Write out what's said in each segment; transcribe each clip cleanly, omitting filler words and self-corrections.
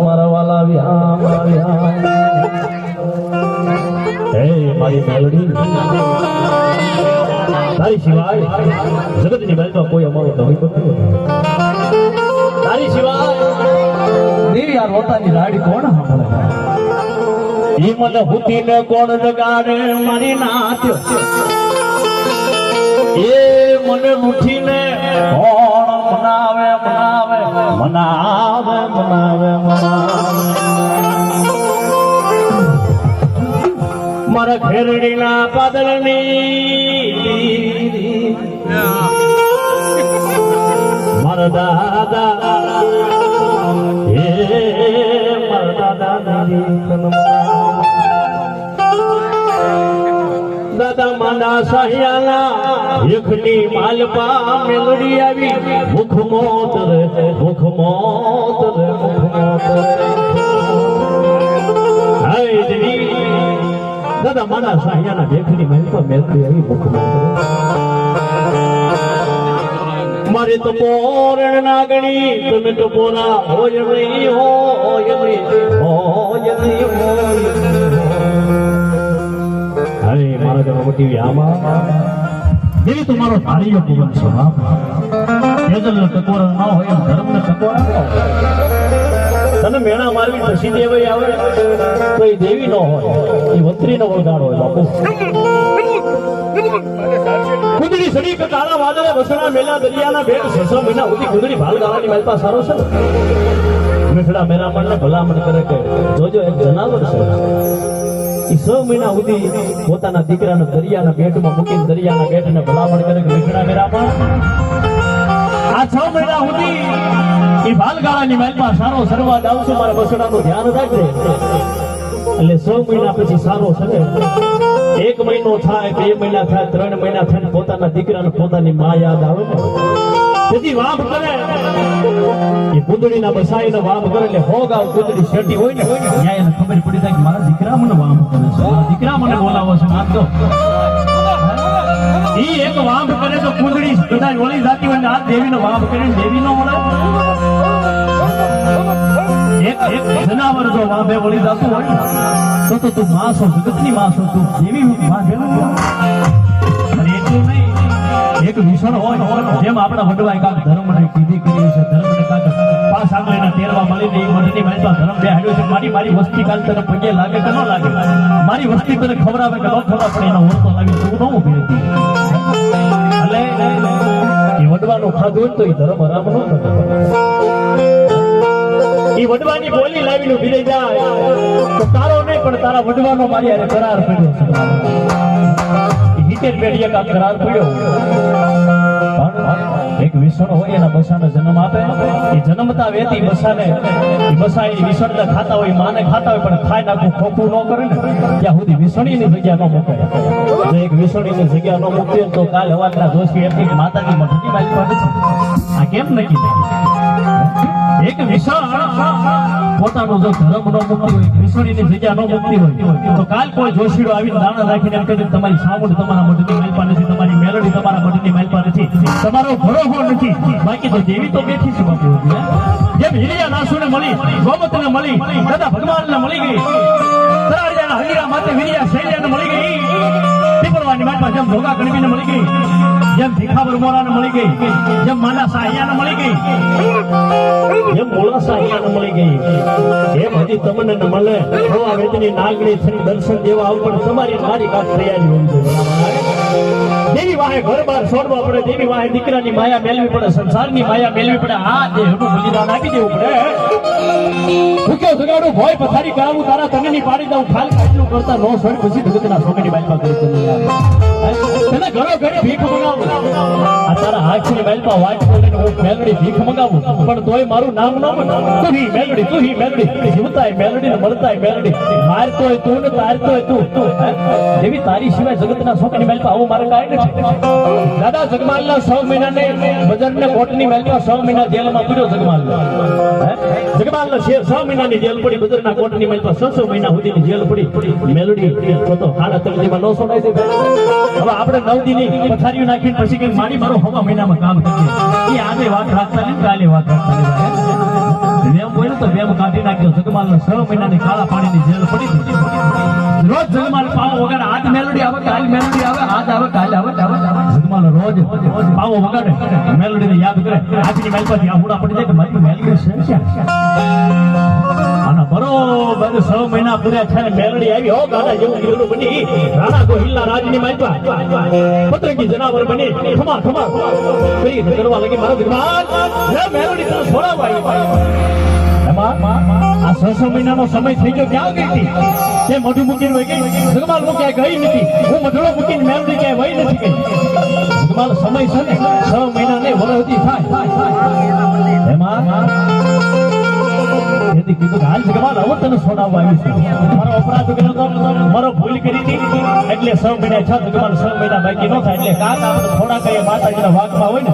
મારા વાલા વિહામ હે મારી મેલડી તારી સિવાય જગતની બેલમાં કોઈ અમારો દમી કરતું તારી સિવાય દેવી આ રોતાની રાડી કોણ સાંભળે ઈ મને હુતીને કોણ જગાડે મારી નાથ એ મને ઉઠીને કોણ મનાવે મનાવે મનાવે મનાવે મનાવે મારા ઘેરડીના પાદળની મારા દાદા હે મારા દાદા માના સાહિયાના એકની માલપા મેલડી આવી મુખ મોત રે મુખ મોત રે મુખ મોત હાય દેવી દાદા માના સાહિયાના એકની માલપા મેલડી આવી મુખ મોત મારે તો પોરણ નાગણી તમે તો પોરા હોય નહીં હોય નહીં હોય નહીં અરે મારા જન્મ મોટી આમાં દેવી તમારો ધારીયો પૂવન છે બાપ તેજલનો ટકોરો ન હોય એમ ધર્મનો ટકોરો તને મેણા મારવી પછી દેવાઈ આવે તો એ દેવી ન હોય એ વંત્રીનો વળગાડો હોય બાપુ કુંદડી સડી કે કાળા વાદળે વસણા મેલા દરિયાના ભેટ 6 મહિના સુધી કુંદડી ભાલ ગાવાની મેલપા સારો છે મેઠડા મેરામણને ભલામણ કરે કે જોજો એક જનાવર છે 6 મહિના સુધી પોતાના દીકરાને દરિયાના બેટમાં મૂકીને દરિયાના બેટને ભલામણ કરે કે મેઠડા મેરામણ આ 6 મહિના સુધી એ ભાલગાળાની મહેલમાં સારો સરવા આવશું મારા વસણાનું ધ્યાન રાખજે એટલે 6 મહિના પછી સારો સરે 1 મહિનો થાય 2 મહિના થાય 3 મહિના થાય પોતાના દીકરાને પોતાની માં યાદ આવે ને તેથી વાપ કરે એ કુંદડીના બસાઈને વાપ કરે એટલે હોગાવ કુંદડી શેટી હોય ને ત્યાં એને ખબર પડી જાય કે મારા દીકરા મને વાપ કરે છે મારા દીકરા મને બોલાવો છે માત્ર ઈ એક વાપ કરે તો કુંદડી કદાચ વળી જાતી હોય ને આ દેવીનો વાપ કરીને દેવી નો મળે એક જનાવર જો વાપે વળી જાતું હોય તો તું માં છો જગતની માં છો તું દેવી માં છે અને એટલું નહીં એક વિષણ હોય જેમ આપણા વડવાએ કાક ધર્મને કીધી કરી છે ધર્મને કાક પાસ આંગળીના તેરવા મળીને એ મઢની માલપા ધર્મ બેહાડ્યો છે મારી વસ્તી કાલ તને પગે લાગે કે ન લાગે મારી વસ્તી તને ખવડાવે કે ન ખવડાવે પણ એનો ઓળખો લાગે તું ન ઊભી હતી એટલે એ વડવાનું ખાધું તો એ ધર્મ હરામ ન થતો એ વડવાની બોલી લાવીને ઊભી રહી જાય તો તારો નહીં પણ તારા વડવાનો મારી હારે કરાર પડ્યો છે હિટેર પેઢીએ કાક કરાર પડ્યો એક વિષણ હોય એના બસાને જન્મ આપે એ જન્મતા વેતી બસાને એ બસા એ વિષણને ખાતા હોય માને ખાતા હોય પણ ખાઈ નાખું ખોખું ન કરે ને ત્યાં સુધી વિષણીની જગ્યા ન મૂકે જો એક વિષણીની જગ્યા ન મૂકીએ તો કાલ હવારના દોષી એમની માતાની મઠની માલિક છે આ કેમ નક્કી એક વિષણ પોતાનો જો ધર્મ ન મૂકતો હોય વિષણીની જગ્યા ન મૂકતી હોય તો કાલ કોઈ જોશીડો આવીને દાણા રાખીને એમ કહે તમારી સામુંડ તમારા મઠની માલપા નથી તમારી મેલડી તમારા મઠની માલપા નથી તમારો ભરોસો નથી બાકી તો દેવી તો બેઠી છે બાપુ જેમ હિરિયા નાસુને મળી ગોમતને મળી દાદા ભગવાનને મળી ગઈ તરાડિયાના હરિયા માતે વિરિયા શૈલ્યાને મળી ગઈ પીપળવાની માલપા જેમ ભોગા ગણવીને મળી ગઈ જેમ ભીખાવર મોરાને મળી ગઈ જેમ માના સાહિયાને મળી ગઈ જેમ મોળા સાહિયાને મળી ગઈ એમ હજી તમને ન મળે હવા વેદની નાગણી થઈને દર્શન દેવા આવ પણ તમારી મારી કાક તૈયારી હોવી જોઈએ દેવી વાહે ઘર બાર છોડવા પડે દેવી વાહે દીકરાની માયા મેળવી પડે સંસારની માયા મેળવી પડે આ દેહનું બલિદાન આપી દેવું પડે ભૂખ્યો જગાડું ભોય પથારી કરાવું તારા તનેની પાડી દઉં ખાલ કાટલું કરતા નો છોડ પછી જગતના છોકરી બાઈપા કરી તને ઘરો ઘરે ભીખ મંગાવું આ તારા હાથની બાઈપા વાટ બોલીને હું મેલડી ભીખ મંગાવું પણ તોય મારું નામ ન બને તું હી મેલડી જીવતાય મેલડી ને મળતાય મેલડી મારતોય તું ને તારતોય તું એવી તારી સિવાય જગતના શોકની મહેલ પર આવું મારે કાંઈ નથી. દાદા જગમાલના 6 મહિનાને બજારને કોટની મહેલ પર 6 મહિના જેલમાં પૂર્યો જગમાલ. જગમાલનો 6 મહિનાની જેલ પડી, બજારના કોટની મહેલ પર 6 મહિના સુધીની જેલ પડી. મેલડી તો હાડા તકલીફમાં ન સોડાય છે. હવે આપણે 9 દીની પથારીઓ નાખીને પછી કે મારી મારો હવા મહિનામાં કામ કરીએ, એ આજે વાત રાખતા ને કાલે વાત રાખતા ને વેમ બોલ્યો તો વેમ કાઢી નાખ્યો. જગમાલનો 6 મહિનાની કાળા પાણીની જેલ પડી. રોજ જગમાલ પાવો વગાડે, આજ મેલડી આવે કાલ મેલડી આવે, આજ આવે કાલ આવે. જગમાલ રોજ પાવો વગાડે, મેલડીને યાદ કરે. આજની મહેલ પરથી આહુડા પડી જાય કે મારી મેલડી છે. આના બરોબર 6 મહિના પૂરા થયા મેલડી આવી. હો ગાડા જેવું હીરો બની, રાણા કો હિલ્લા રાજની મહેલ પર પતંગી જનાવર બની ખમા ખમા કરી કરવા લાગી. મારો જગમાલ મેલડી તને છોડાવવા આવી. આ 6 મહિનાનો સમય થઈ ગયો, ક્યાં ગઈ હતી? તે મઢું મૂકીને વહી ગઈ. જગમાલ હું ક્યાંય ગઈ નથી, હું મઢડો મૂકીને મેલડી ક્યાંય વહી નથી ગઈ. જગમાલ સમય છે ને 6 મહિના ને વરહદી થાય એમાં એથી કીધું કે હાલ જગમાલ હવે તને છોડાવવા આવી છે. મારો અપરાધ કર્યો તો, મારો ભૂલ કરી હતી એટલે 6 મહિના છ જગમાલ 6 મહિના બાકી ન થાય એટલે કાક આપણે થોડા કઈ માતાજીના વાગમાં હોય ને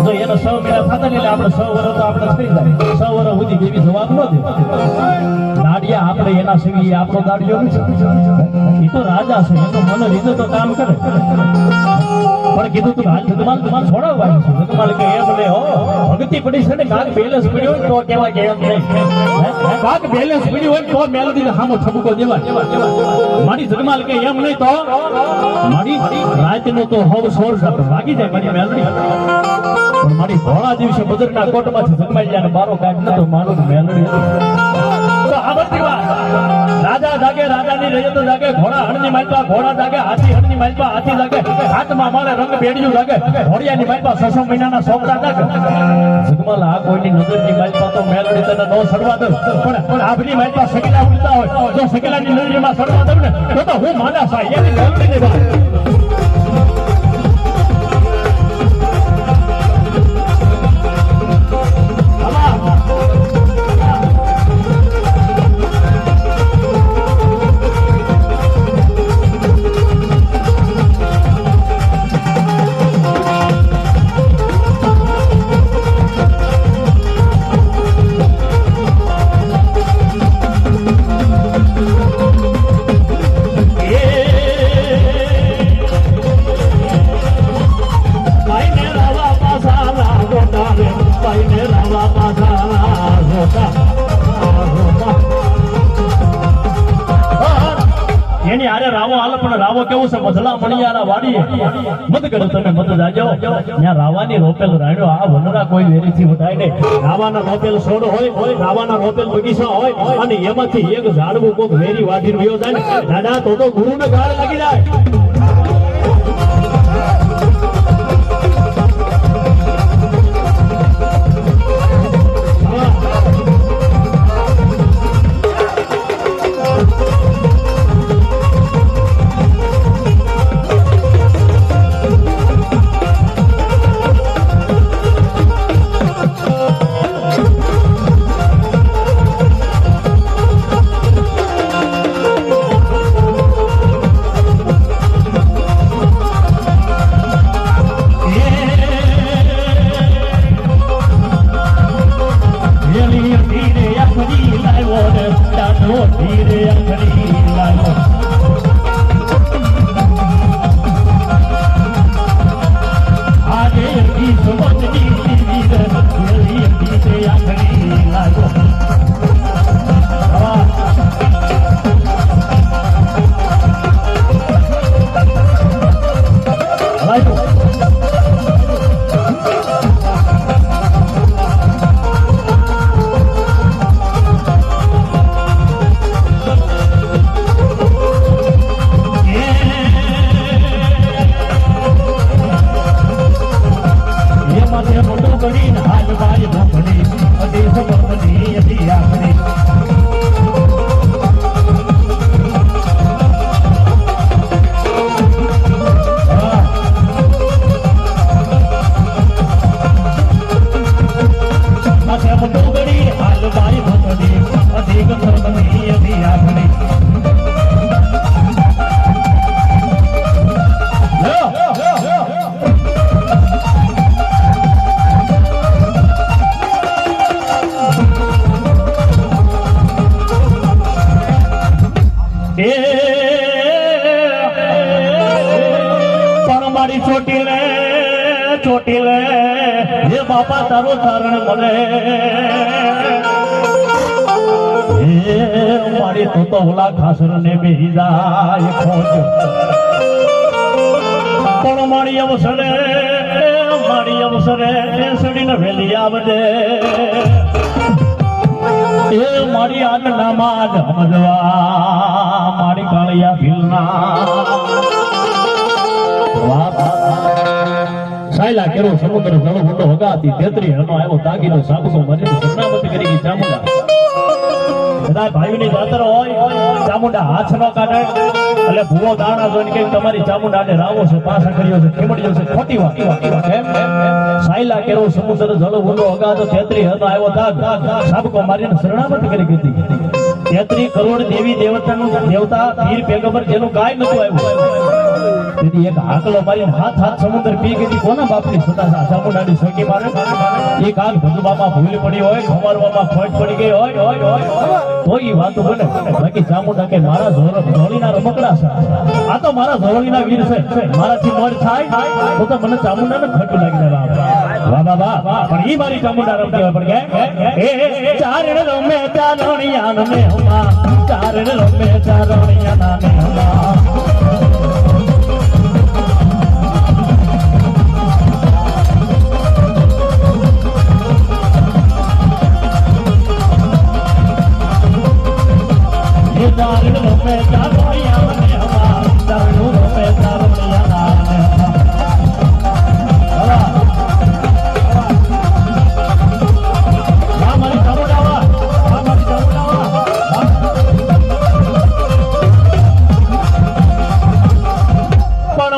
તો એનો 6 મહિના થતા ને એટલે આપણે 6 વર્ષ તો આપણે થઈ જાય. 6 વર્ષ સુધી જેવી જવાબ ન દે. દાડિયા આપણે એના સિવાય આપણો દાડિયો નથી. એ તો રાજા છે, એનો મને લીધો તો કામ કરે. પણ કીધું તું હાલ જગમાલ તમારે છોડાવવા આવી છે. જગમાલ કે એમ લે હો ભક્તિ પડી છે ને કાક બેલેન્સ પડ્યો તો કેવા કે એમ નહીં. કાક બેલેન્સ પડ્યું હોય તો મેલડીને સામો ઠપકો દેવા. મારી જગમાલ કે એમ નહીં તો મારી રાતનો તો હવ 16 વાગી જાય મારી મેલડી. પણ મારી ભોળા દિવસે બદરના કોટમાંથી જગમાલિયાને બારો કાઢ નતો મારું મેલડી. તો આવડતી વાત રાજા જાગે રાજાની રયત જાગે, ઘોડા હણની માલપા ઘોડા જાગે, હાથી હણની માલપા હાથી જાગે, હાથમાં માળે રંગ બેડિયું જાગે, ઘોડિયાની માલપા 6 મહિનાના સોપડા જાગે. જગમાલ આ કોઈની નજરની માલપા તો મેલડી તને નો સડવા દઉં, પણ આભની માલપા સકેલા ઉડતા હોય, જો સકેલાની નજરમાં સડવા દઉં ને તો હું માના સાહેબ એની મેલડીની વાત. એની આરે રાવો હાલ, પણ રાવો કેવું છે મધલા મણિયારા વાડીએ મત કરો તમે મત જાજો. ત્યાં રાવાની રોપેલ રાણ્યો આ વનરા કોઈ વેરીથી વટાય નહીં. રાવાના રોપેલ છોડ હોય, રાવાના રોપેલ બગીચા હોય અને એમાંથી એક ઝાડવું કોક વેરી વાઢી રહ્યો જાય ને દાદા તો ગુરુને ગાળ લાગી જાય. મારી ચોટી લે હે બાપા તારો ચારણ મળે હે મારી તો ઓલા ખાસર ને બેહી જાય ખોજ પણ મારી અવસરે સડીને વેલી આવજે એ મારી આજ્ઞામાં જ સમજવા મારી કાળિયા ભીલના સાયલા કેરો સમુદ્ર જળ ઊંડો હગાતી તેત્રી હનો આવ્યો તાગીનો સાબસો મરીને સન્નામત કરી ગઈ ચામુંડા કદાચ ભાઈની જાતર હોય ચામુંડા હાથ ન કાઢે એટલે ભૂવો દાણા જોઈને કે તમારી ચામુંડાને રાવો છે પાછા કર્યો છે ખેમડ્યો છે ખોટી વાત એમ સાયલા કેરો સમુદ્ર જળ ઊંડો હગાતો તેત્રી હનો આવ્યો તાગ સાબકો મારીને શરણામત કરી ગઈ 33 કરોડ દેવી દેવતા પીર પેગંબર જેનું કાંઈ નતું આવ્યું તેથી એક આકલો મારીને હાથ સમુદ્ર પી ગઈ કોના બાપની સતા ચામુંડાની સોકી મારે એક આગ ભજુબામાં ભૂલ પડી હોય ખમારવામાં ખોટ પડી ગઈ હોય તો ઈ વાતો બને બાકી ચામુંડા કે મારા ઝોળીના રમકડા છે આ તો મારા ઝોળીના વીર છે મારાથી મર થાય તો મને ચામુંડાને ખોટું લાગી જાય વાહ પણ ઈ મારી ચામુંડા રમતી હોય પણ કે એ ચારણ રમે ચારણિયા ને હમા ચારણ રમે ચારણિયા ને હમા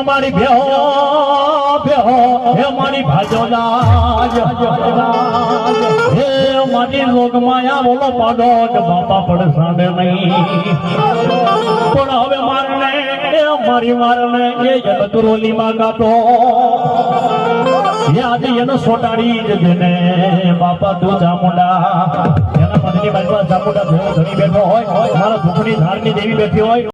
મારી ભ્યો હે મારી ભાજોલા હે મારી લોગમાયા બોલો પાડો બાપા પડસાડે નહીં પણ હવે મારને એ જગતરોલી માં ગાતો એ આજે એનો સોટાડી જ દેને બાપા તું ચામુંડા એના મનની બાજુમાં ચામુંડા ધણી બેઠો હોય મારા દુખની ધારની દેવી બેઠી હોય